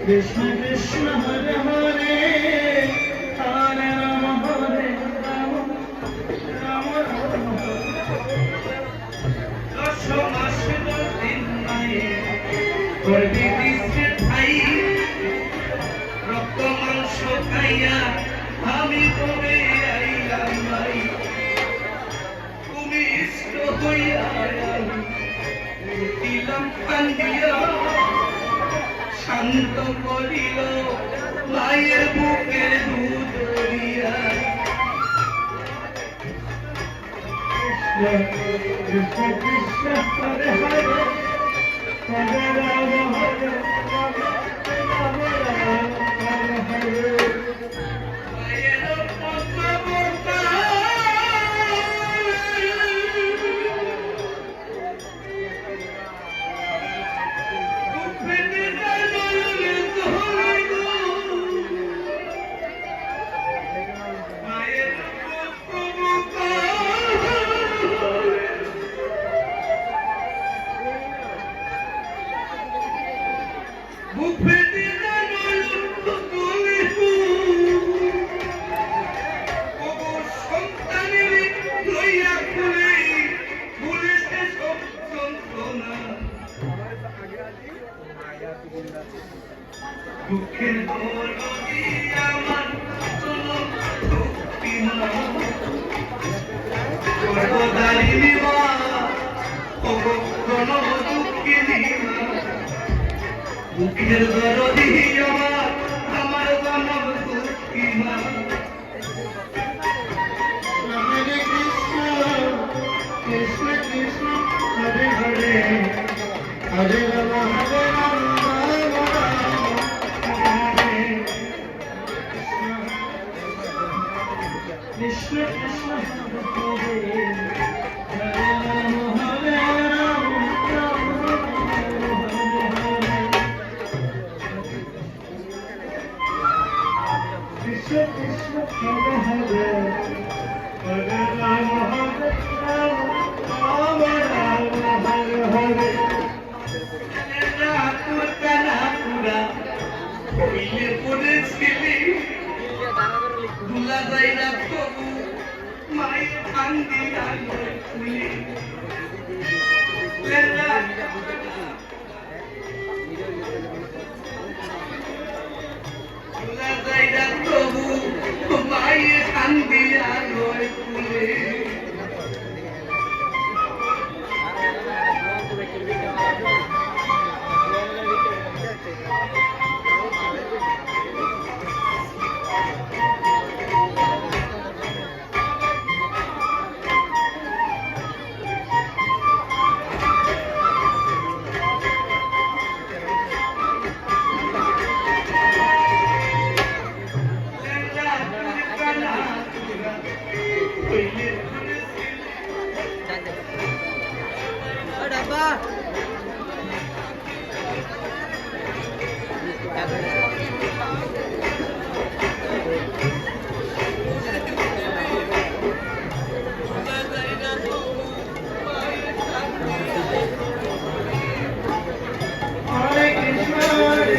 Krishna Krishna Hare Hare Hare Rama Hare Rama Rama Rama Dasho mashe din nai korbi dishe thai rokto mansho khaiya ami tome ailam mai tumi ishto hoiya dilam kandiya শান্ত করিল মায়ের বুকের দুধ দিয়া কৃষ্ণ কৃষ্ণ হরে হরে হরে রাম হরে রাম রাম রাম হরে মায়ের পদ্মবর্তা দুঃখের দরদি আমার চলো ভক্তিমা করদারিনী মা ওগো কোন দুঃখিনী মা দুঃখের দরদি আমার জনম দুঃখী মা হরে কৃষ্ণ কৃষ্ণ কৃষ্ণ হরে হরে হরে রাম হরে Ram Krishna Krishna Hare Hare Hare Ram Ram Hare Krishna Krishna Hare Hare Hare Ram Hare Ram Ram Ram Hare Hare Ratur Kanapura Ile pore chili Dula jaina probu mai khandi alu khuli lella Dula jaina probu mai khandi alu khuli